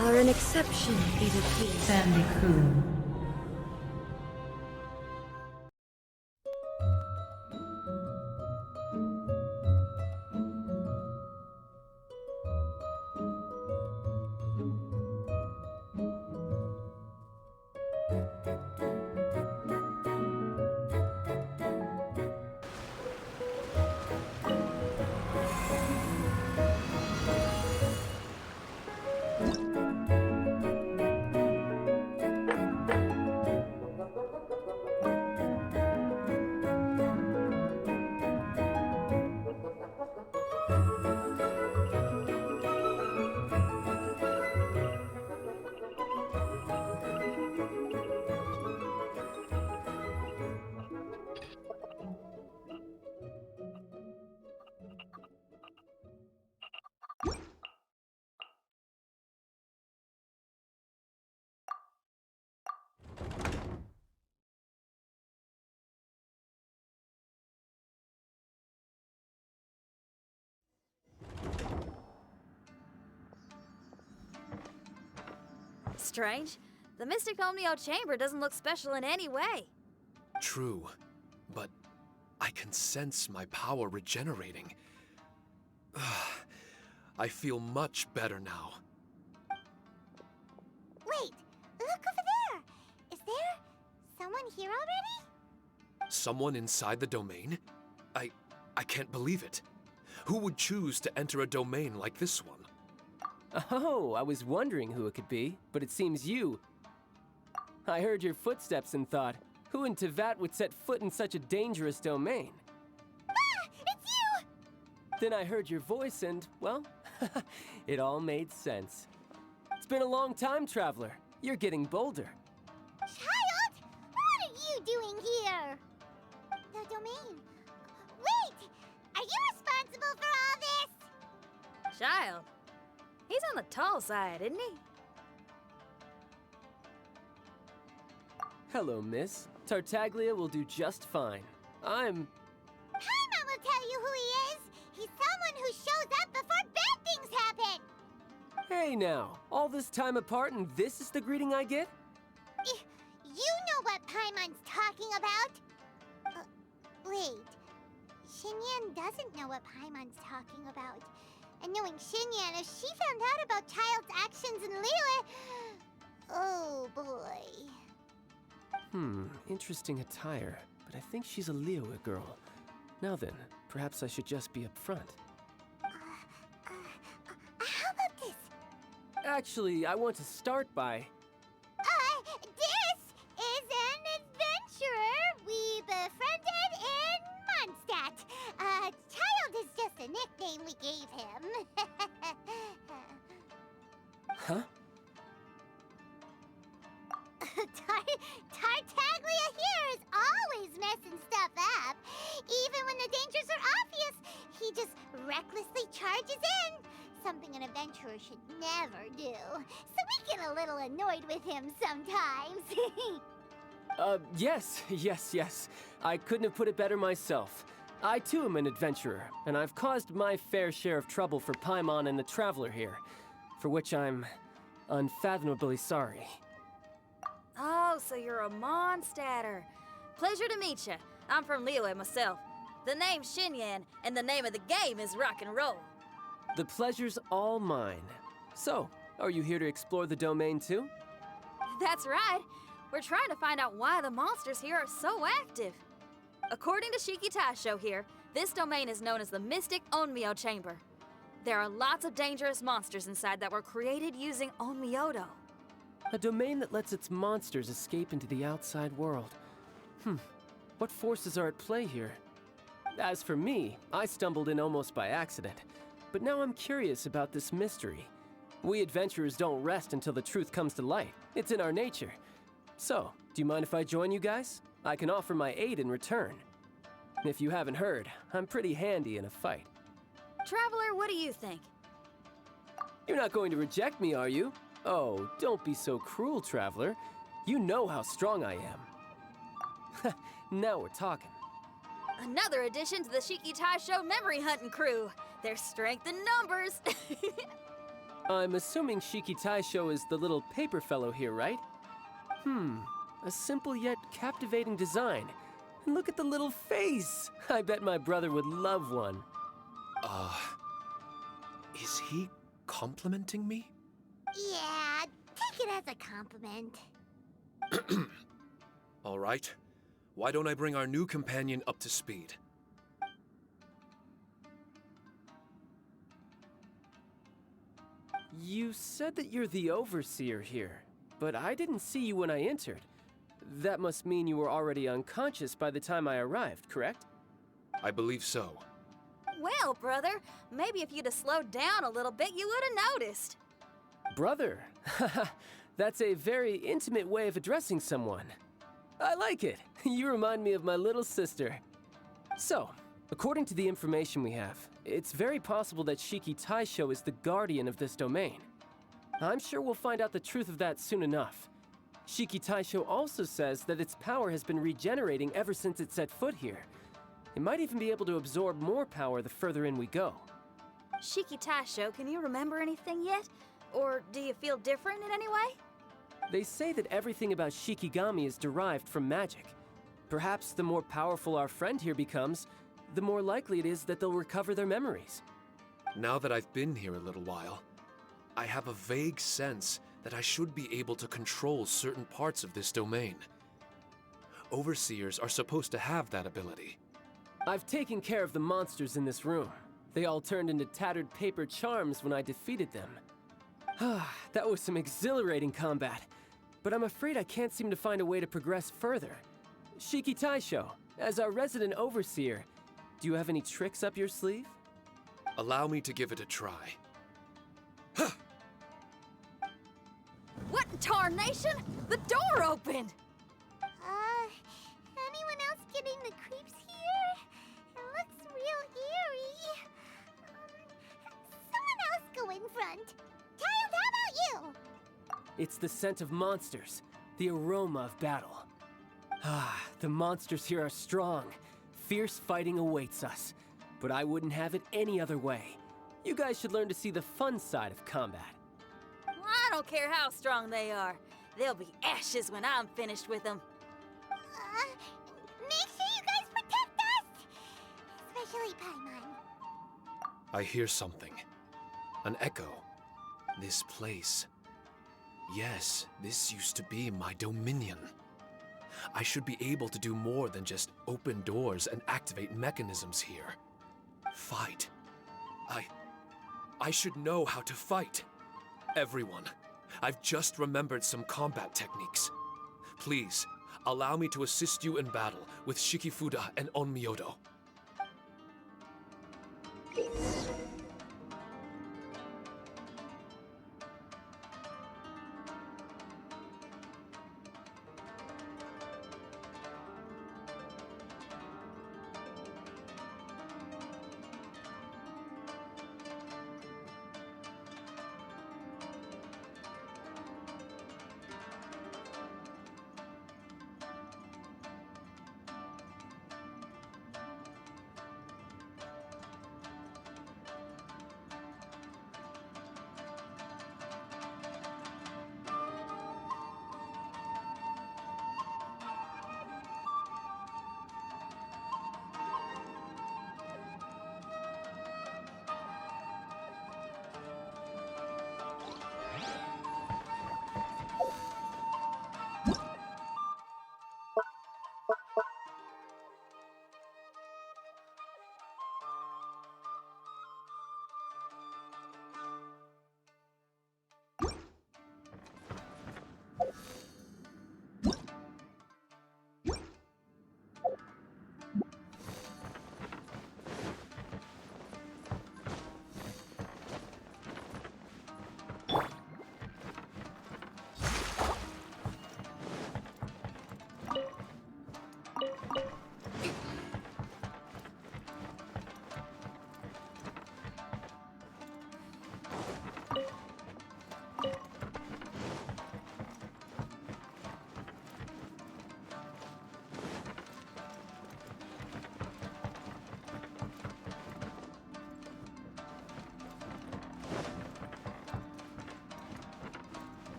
are an exception, it appears. FendiKun. Strange. The Mystic Omnio Chamber doesn't look special in any way. True, but I can sense my power regenerating. I feel much better now. Wait, look over there! Is there someone here already? Someone inside the domain? I can't believe it. Who would choose to enter a domain like this one? Oh, I was wondering who it could be, but it seems you. I heard your footsteps and thought, who in Teyvat would set foot in such a dangerous domain? Ah! It's you! Then I heard your voice and, well, it all made sense. It's been a long time, Traveler. You're getting bolder. Childe! What are you doing here? The domain. Wait! Are you responsible for all this? Childe. He's on the tall side, isn't he? Hello, miss. Tartaglia will do just fine. Paimon will tell you who he is. He's someone who shows up before bad things happen. Hey now, all this time apart and this is the greeting I get? You know what Paimon's talking about? Wait. Xinyan doesn't know what Paimon's talking about. And knowing Xinyan, if she found out about Childe's actions in Liyue... Oh, boy. Interesting attire, but I think she's a Liyue girl. Now then, perhaps I should just be up front. How about this? Actually, I want to start by... This is an adventurer we befriended in Mondstadt. Childe is just a nickname we gave him. Huh? Tartaglia here is always messing stuff up. Even when the dangers are obvious, he just recklessly charges in. Something an adventurer should never do. So we get a little annoyed with him sometimes. Yes. I couldn't have put it better myself. I too am an adventurer, and I've caused my fair share of trouble for Paimon and the Traveler here, for which I'm unfathomably sorry. Oh, so you're a Mondstadter. Pleasure to meet you. I'm from Liyue myself. The name's Xinyan, and the name of the game is rock and roll. The pleasure's all mine. So, are you here to explore the domain too? That's right. We're trying to find out why the monsters here are so active. According to Shiki Taisho here, this domain is known as the Mystic Onmyo Chamber. There are lots of dangerous monsters inside that were created using Onmyodo. A domain that lets its monsters escape into the outside world. What forces are at play here? As for me, I stumbled in almost by accident. But now I'm curious about this mystery. We adventurers don't rest until the truth comes to light. It's in our nature. So, do you mind if I join you guys? I can offer my aid in return. If you haven't heard, I'm pretty handy in a fight. Traveler, what do you think? You're not going to reject me, are you? Oh, don't be so cruel, Traveler. You know how strong I am. Now we're talking. Another addition to the Shiki Taisho memory hunting crew. There's strength in numbers. I'm assuming Shiki Taisho is the little paper fellow here, right? A simple yet captivating design. And look at the little face! I bet my brother would love one. Is he complimenting me? Yeah, take it as a compliment. All right. Why don't I bring our new companion up to speed? You said that you're the overseer here, but I didn't see you when I entered. That must mean you were already unconscious by the time I arrived, correct? I believe so. Well, brother, maybe if you'd have slowed down a little bit, you would have noticed. Brother? That's a very intimate way of addressing someone. I like it. You remind me of my little sister. So, according to the information we have, it's very possible that Shiki Taisho is the guardian of this domain. I'm sure we'll find out the truth of that soon enough. Shiki Taisho also says that its power has been regenerating ever since it set foot here. It might even be able to absorb more power the further in we go. Shiki Taisho, can you remember anything yet? Or do you feel different in any way? They say that everything about Shikigami is derived from magic. Perhaps the more powerful our friend here becomes, the more likely it is that they'll recover their memories. Now that I've been here a little while, I have a vague sense that I should be able to control certain parts of this domain. Overseers are supposed to have that ability. I've taken care of the monsters in this room. They all turned into tattered paper charms when I defeated them. That was some exhilarating combat, but I'm afraid I can't seem to find a way to progress further. Shiki Taisho, as our resident overseer, do you have any tricks up your sleeve? Allow me to give it a try. What in tarnation? The door opened! Anyone else getting the creeps here? It looks real eerie. Someone else go in front. Childe, how about you? It's the scent of monsters, the aroma of battle. The monsters here are strong. Fierce fighting awaits us, but I wouldn't have it any other way. You guys should learn to see the fun side of combat. I don't care how strong they are. They'll be ashes when I'm finished with them. Make sure you guys protect us! Especially Paimon. I hear something. An echo. This place. Yes, this used to be my dominion. I should be able to do more than just open doors and activate mechanisms here. Fight. I should know how to fight. Everyone, I've just remembered some combat techniques. Please, allow me to assist you in battle with Shikifuda and Onmyodo.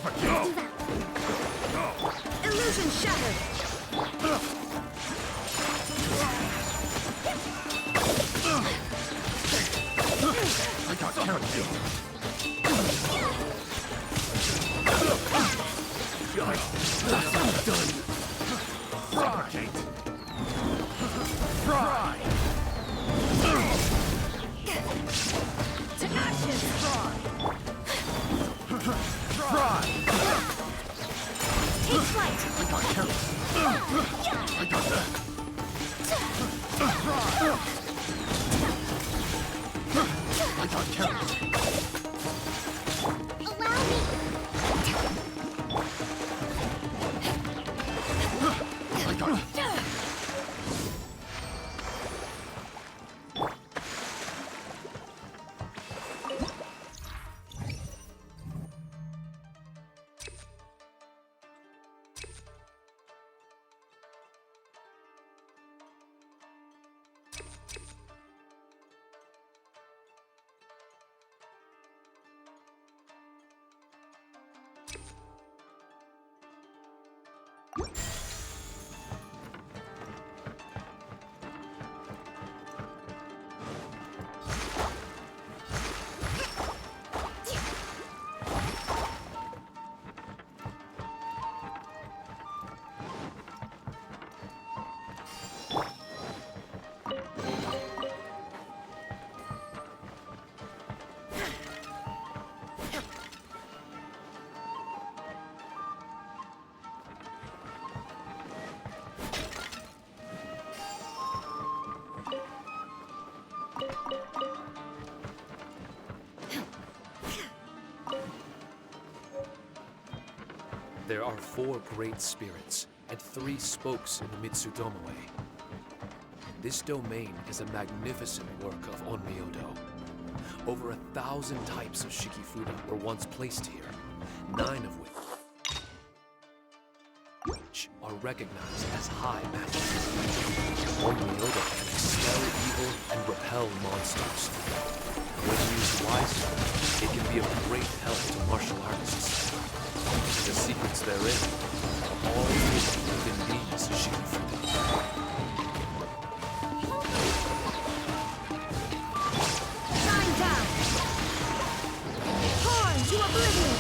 Suffocate! Illusion shattered. I got character. Suffocate! Fry! To ashes. Fry! Take flight. I got character. I got that. Fry! I got character. Allow me. I got it. There are 4 great spirits and 3 spokes in the Mitsudome. This domain is a magnificent work of Onmyodo. Over 1,000 types of Shikifuda were once placed here, 9 of which are recognized as high magic. Onmyodo can expel evil and repel monsters. When used wisely, it can be of great help to martial artists. The secrets therein are all hidden within these Shikifuda. Shine down. Torn to oblivion.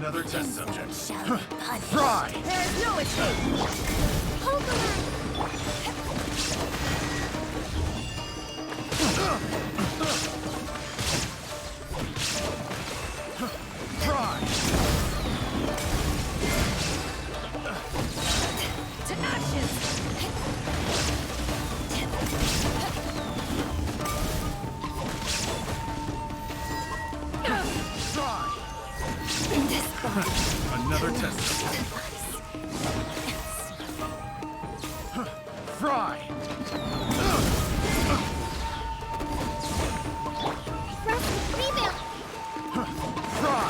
Another test subject. Shall be punished. Fry! There's no escape! Hold the line. Fry! To ashes! Fry! This body. Another test subject. Fry! Rebuild. Fry!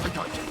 I got you.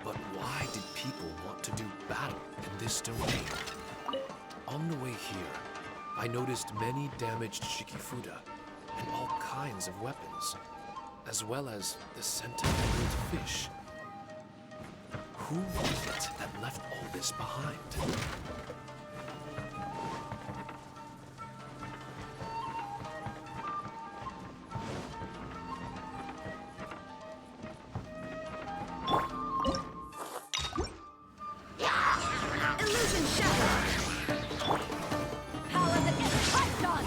But why did people want to do battle in this domain? On the way here, I noticed many damaged Shikifuda and all kinds of weapons, as well as the sentimental fish. Who was it that left all this behind? Illusion shattered! Power that gets piped on!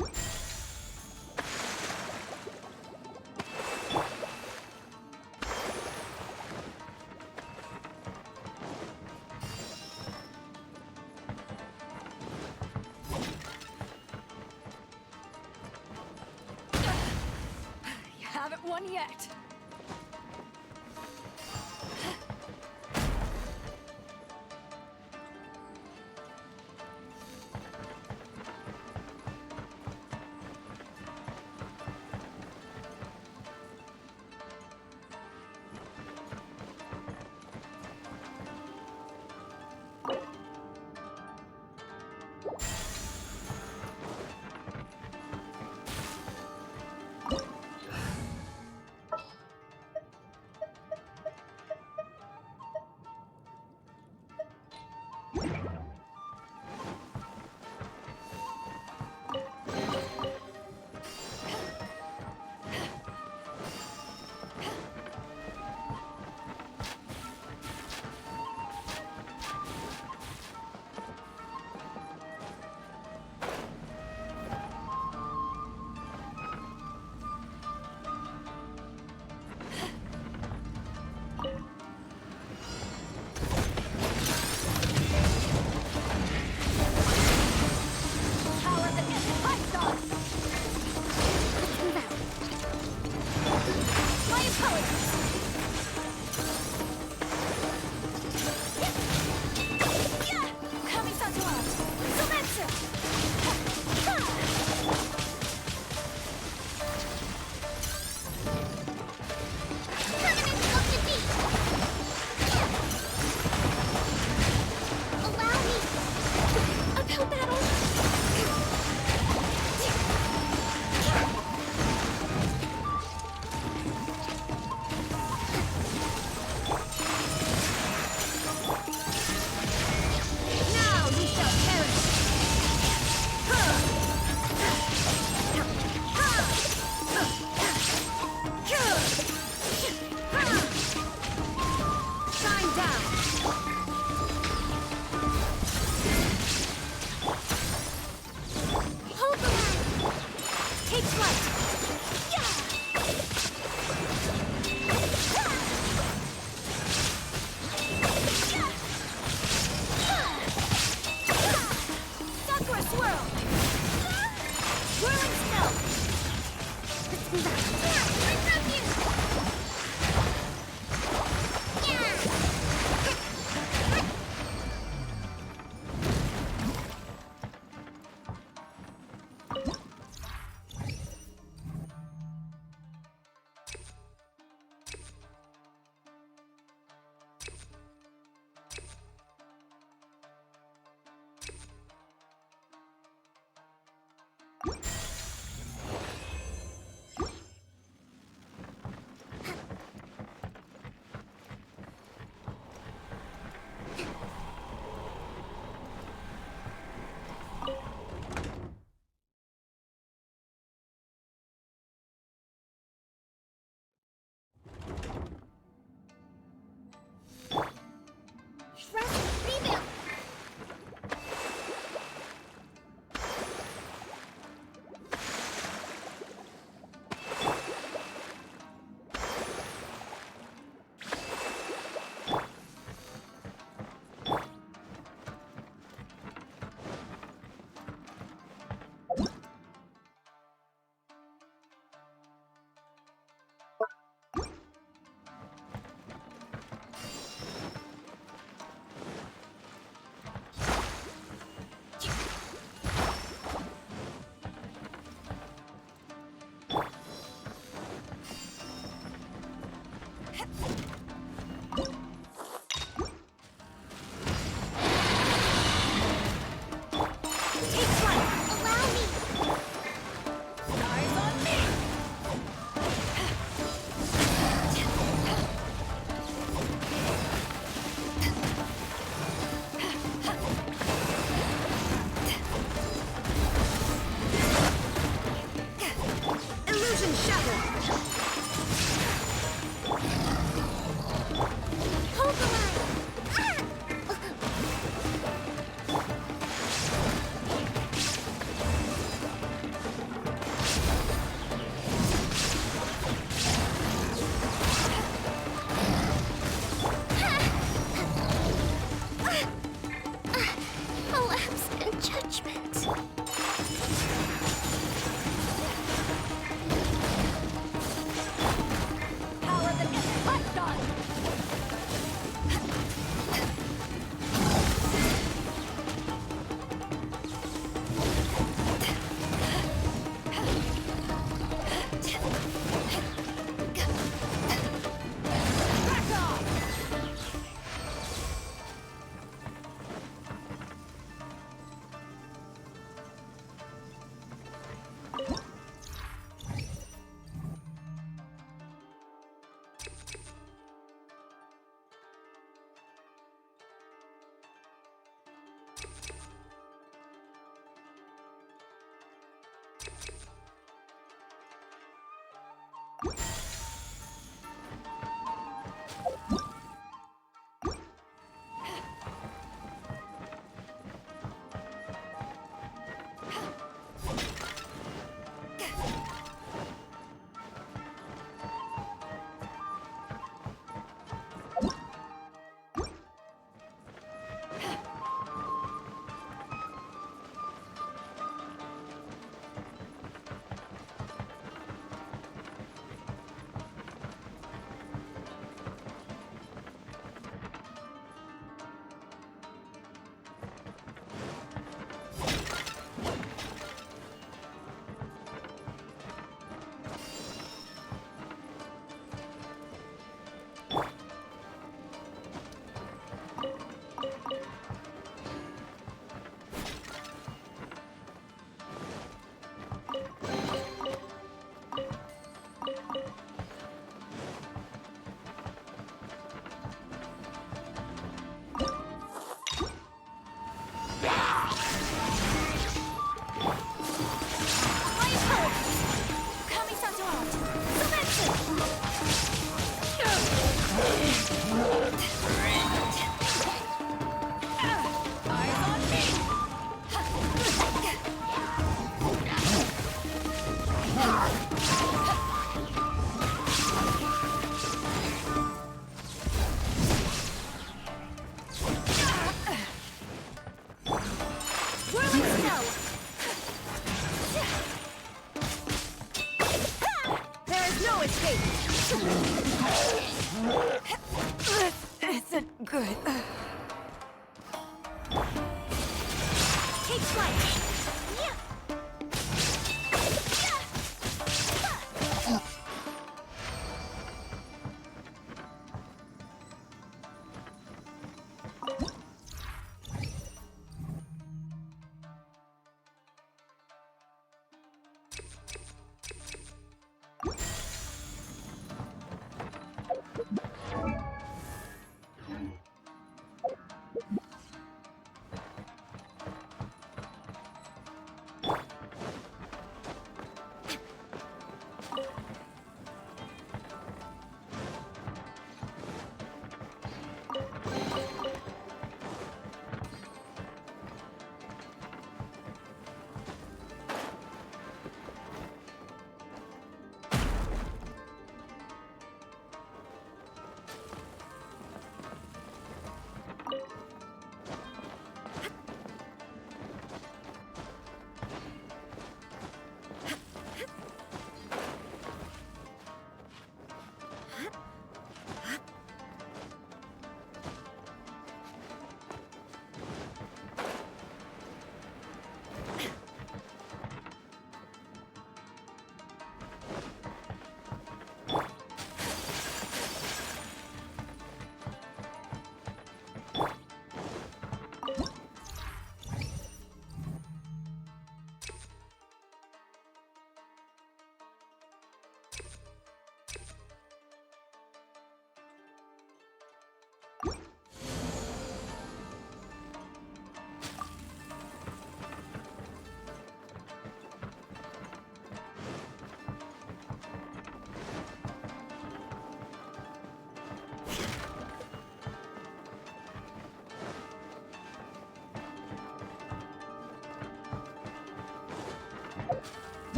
You haven't won yet. This isn't good. Take flight!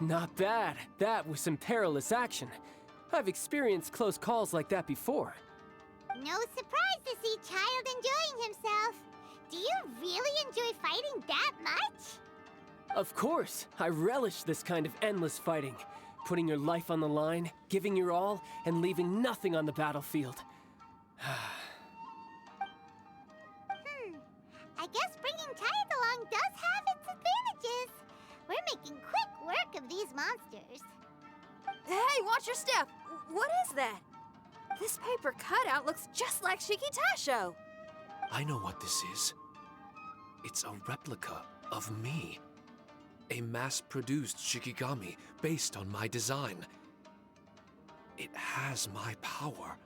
Not bad. That was some perilous action. I've experienced close calls like that before. No surprise to see Childe enjoying himself. Do you really enjoy fighting that much? Of course, I relish this kind of endless fighting. Putting your life on the line, giving your all, and leaving nothing on the battlefield. I guess bringing Childe along does have its advantages. We're making quick work of these monsters. Hey, watch your step! What is that? This paper cutout looks just like Shiki Taisho. I know what this is. It's a replica of me. A mass-produced Shikigami based on my design. It has my power,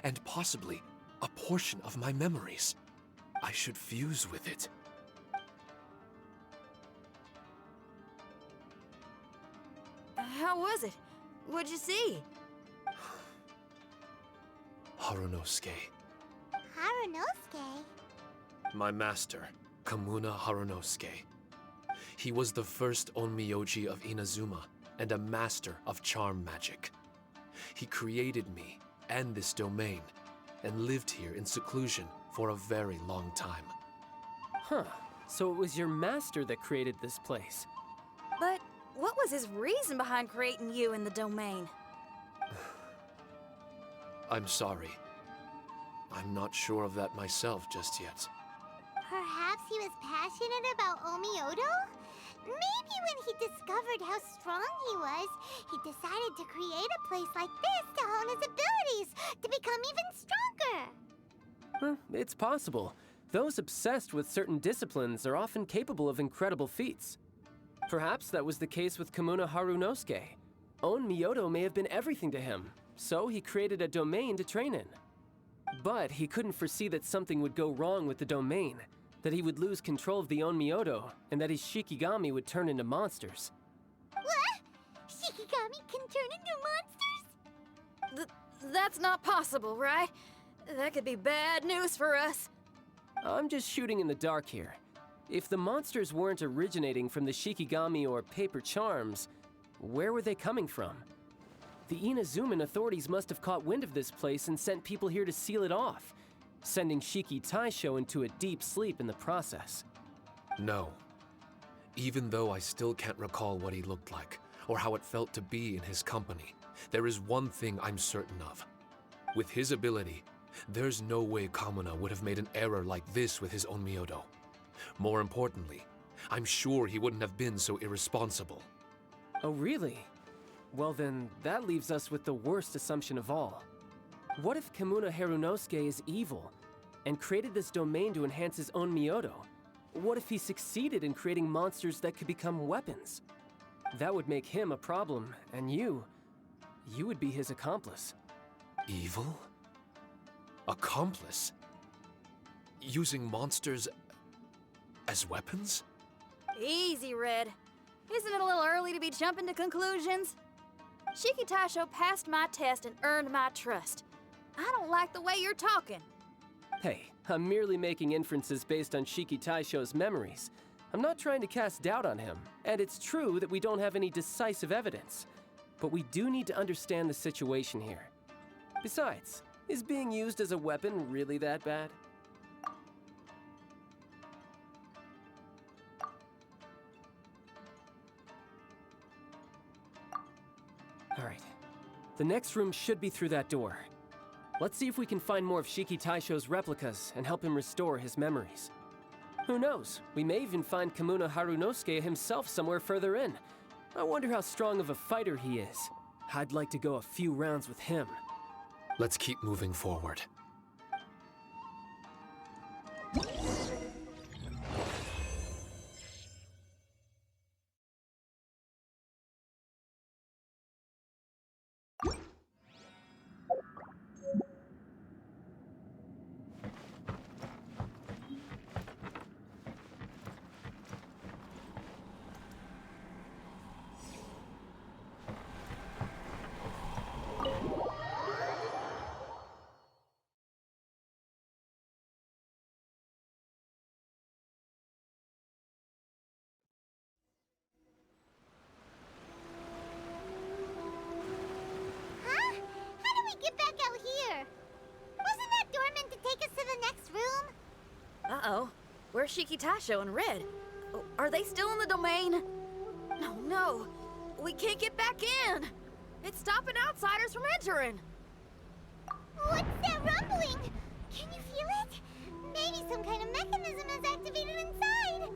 and possibly a portion of my memories. I should fuse with it. How was it? What'd you see? Harunosuke. Harunosuke? My master, Kamuna Harunosuke. He was the first Onmyoji of Inazuma and a master of charm magic. He created me and this domain and lived here in seclusion for a very long time. Huh. So it was your master that created this place. But what was his reason behind creating you in the domain? I'm sorry. I'm not sure of that myself just yet. Perhaps he was passionate about Omiodo? Maybe when he discovered how strong he was, he decided to create a place like this to hone his abilities, to become even stronger. It's possible. Those obsessed with certain disciplines are often capable of incredible feats. Perhaps that was the case with Kamuna Harunosuke. Onmyodo may have been everything to him, so he created a domain to train in. But he couldn't foresee that something would go wrong with the domain, that he would lose control of the Onmyodo, and that his Shikigami would turn into monsters. What? Shikigami can turn into monsters? That's not possible, right? That could be bad news for us. I'm just shooting in the dark here. If the monsters weren't originating from the Shikigami or paper charms, where were they coming from? The Inazuman authorities must have caught wind of this place and sent people here to seal it off, sending Shiki Taisho into a deep sleep in the process. No. Even though I still can't recall what he looked like, or how it felt to be in his company, there is one thing I'm certain of. With his ability, there's no way Kamuna would have made an error like this with his Onmyodo. More importantly, I'm sure he wouldn't have been so irresponsible. Oh, really? Well then, that leaves us with the worst assumption of all. What if Kamuna Harunosuke is evil, and created this domain to enhance his own Myoto? What if he succeeded in creating monsters that could become weapons? That would make him a problem, and you would be his accomplice. Evil? Accomplice? Using monsters as weapons? Easy, Red. Isn't it a little early to be jumping to conclusions? Shiki Taisho passed my test and earned my trust. I don't like the way you're talking. Hey, I'm merely making inferences based on Shiki Taisho's memories. I'm not trying to cast doubt on him, and it's true that we don't have any decisive evidence. But we do need to understand the situation here. Besides, is being used as a weapon really that bad? Alright. The next room should be through that door. Let's see if we can find more of Shiki Taisho's replicas and help him restore his memories. Who knows? We may even find Kamuna Harunosuke himself somewhere further in. I wonder how strong of a fighter he is. I'd like to go a few rounds with him. Let's keep moving forward. Uh-oh. Where's Shikitasho and Red? Oh, are they still in the domain? No, no. We can't get back in. It's stopping outsiders from entering. What's that rumbling? Can you feel it? Maybe some kind of mechanism is activated inside.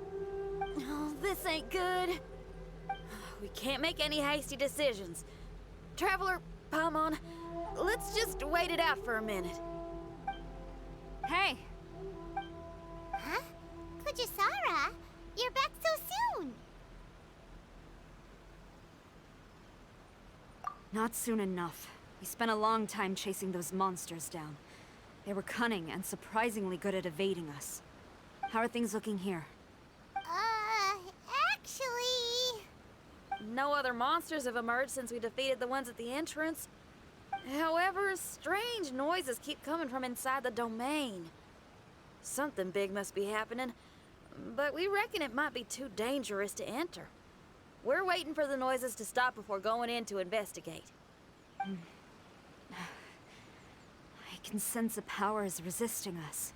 Oh, this ain't good. We can't make any hasty decisions. Traveler, Paimon, let's just wait it out for a minute. Hey. Huh? Kujisara? You're back so soon. Not soon enough. We spent a long time chasing those monsters down. They were cunning and surprisingly good at evading us. How are things looking here? Actually... No other monsters have emerged since we defeated the ones at the entrance. However, strange noises keep coming from inside the domain. Something big must be happening, but we reckon it might be too dangerous to enter. We're waiting for the noises to stop before going in to investigate. I can sense a power is resisting us.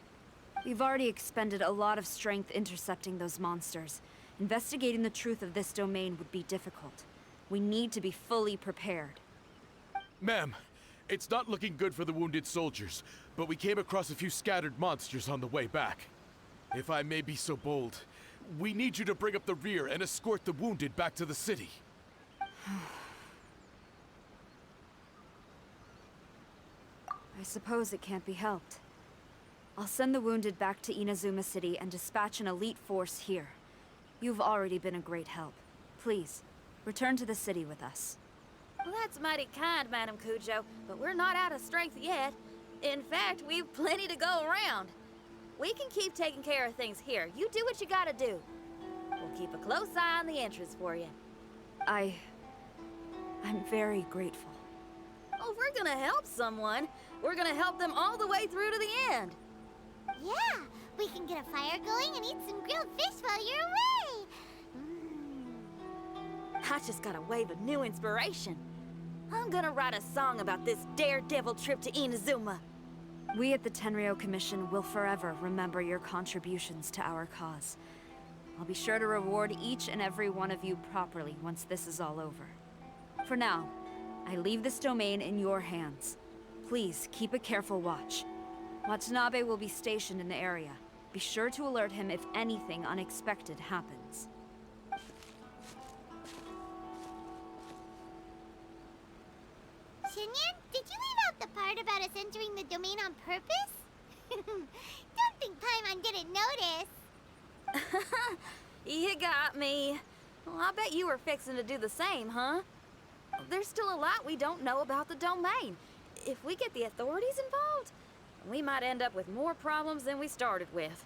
We've already expended a lot of strength intercepting those monsters. Investigating the truth of this domain would be difficult. We need to be fully prepared. Ma'am, it's not looking good for the wounded soldiers, but we came across a few scattered monsters on the way back. If I may be so bold, we need you to bring up the rear and escort the wounded back to the city. I suppose it can't be helped. I'll send the wounded back to Inazuma City and dispatch an elite force here. You've already been a great help. Please, return to the city with us. Well, that's mighty kind, Madam Kujo, but we're not out of strength yet. In fact, we've plenty to go around. We can keep taking care of things here. You do what you gotta do. We'll keep a close eye on the entrance for you. I'm very grateful. Oh, if we're gonna help someone, we're gonna help them all the way through to the end. Yeah, we can get a fire going and eat some grilled fish while you're away. I just got a wave of new inspiration. I'm gonna write a song about this daredevil trip to Inazuma. We at the Tenryou Commission will forever remember your contributions to our cause. I'll be sure to reward each and every one of you properly once this is all over. For now, I leave this domain in your hands. Please keep a careful watch. Watanabe will be stationed in the area. Be sure to alert him if anything unexpected happens. Xinyan, did you leave out the part about us entering the domain on purpose? Don't think Paimon didn't notice. You got me. Well, I bet you were fixing to do the same, huh? There's still a lot we don't know about the domain. If we get the authorities involved, we might end up with more problems than we started with.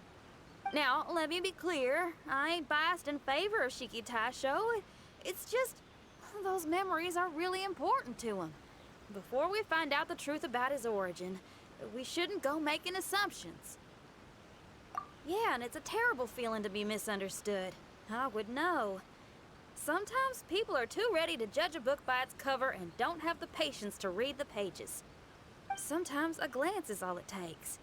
Now, let me be clear. I ain't biased in favor of Shikitasho. It's just, those memories are really important to him. Before we find out the truth about his origin, we shouldn't go making assumptions. Yeah, and it's a terrible feeling to be misunderstood. I would know. Sometimes people are too ready to judge a book by its cover and don't have the patience to read the pages. Sometimes a glance is all it takes.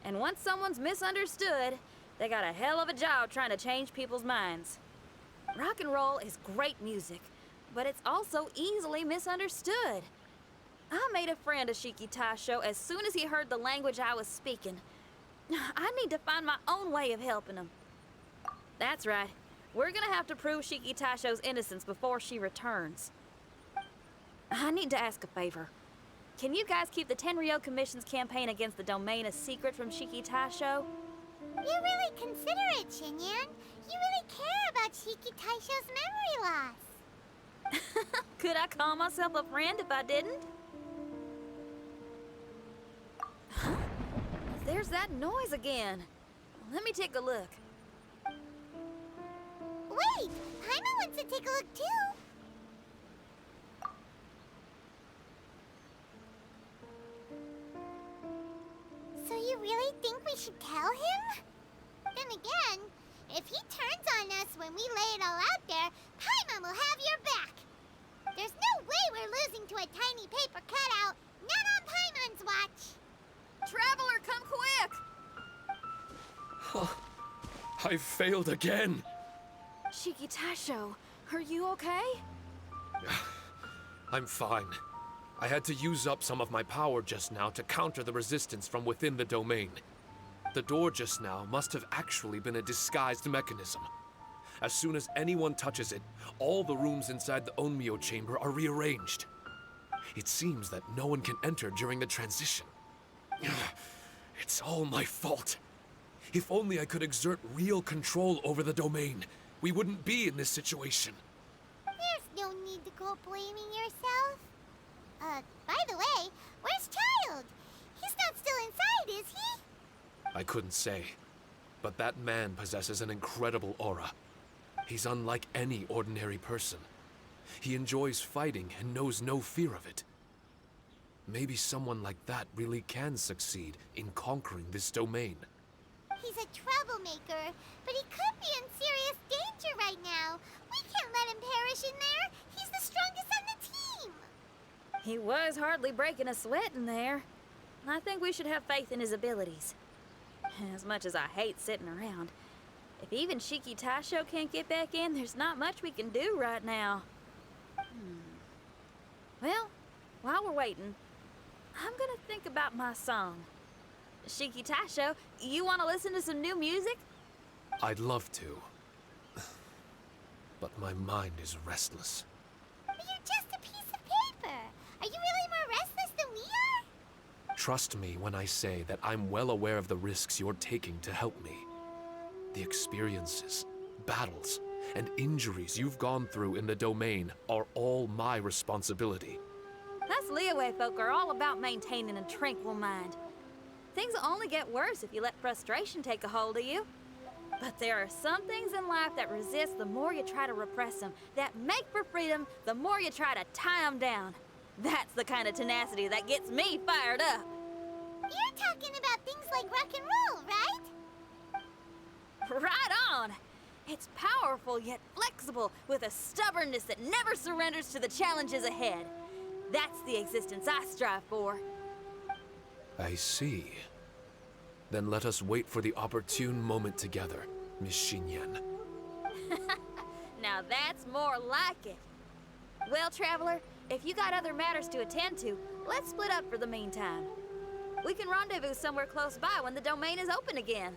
And once someone's misunderstood, they got a hell of a job trying to change people's minds. Rock and roll is great music, but it's also easily misunderstood. I made a friend of Shikitasho as soon as he heard the language I was speaking. I need to find my own way of helping him. That's right. We're gonna have to prove Shikitasho's innocence before she returns. I need to ask a favor. Can you guys keep the Tenryou Commission's campaign against the domain a secret from Shikitasho? You're really considerate, Xinyan. You really care about Shikitasho's memory loss. Could I call myself a friend if I didn't? There's that noise again. Let me take a look. Wait! Paimon wants to take a look too! So you really think we should tell him? Then again, if he turns on us when we lay it all out there, Paimon will have your back! There's no way we're losing to a tiny paper cutout, not on Paimon's watch! Traveler, come quick! I failed again! Shiki Tasho, are you okay? I'm fine. I had to use up some of my power just now to counter the resistance from within the domain. The door just now must have actually been a disguised mechanism. As soon as anyone touches it, all the rooms inside the Onmyo chamber are rearranged. It seems that no one can enter during the transition. It's all my fault. If only I could exert real control over the domain, we wouldn't be in this situation. There's no need to go blaming yourself. By the way, where's Childe? He's not still inside, is he? I couldn't say, but that man possesses an incredible aura. He's unlike any ordinary person. He enjoys fighting and knows no fear of it. Maybe someone like that really can succeed in conquering this domain. He's a troublemaker, but he could be in serious danger right now. We can't let him perish in there. He's the strongest on the team. He was hardly breaking a sweat in there. I think we should have faith in his abilities. As much as I hate sitting around, if even Shiki Tasho can't get back in, there's not much we can do right now. Well, while we're waiting, I'm gonna think about my song. Shiki Tasho, you want to listen to some new music? I'd love to. But my mind is restless. But you're just a piece of paper. Are you really more restless than we are? Trust me when I say that I'm well aware of the risks you're taking to help me. The experiences, battles, and injuries you've gone through in the domain are all my responsibility. Us Liyue folk are all about maintaining a tranquil mind. Things will only get worse if you let frustration take a hold of you. But there are some things in life that resist the more you try to repress them, that make for freedom the more you try to tie them down. That's the kind of tenacity that gets me fired up. You're talking about things like rock and roll, right? Right on! It's powerful yet flexible, with a stubbornness that never surrenders to the challenges ahead. That's the existence I strive for. I see. Then let us wait for the opportune moment together, Miss Xinyan. Now that's more like it. Well, Traveler, if you got other matters to attend to, let's split up for the meantime. We can rendezvous somewhere close by when the domain is open again.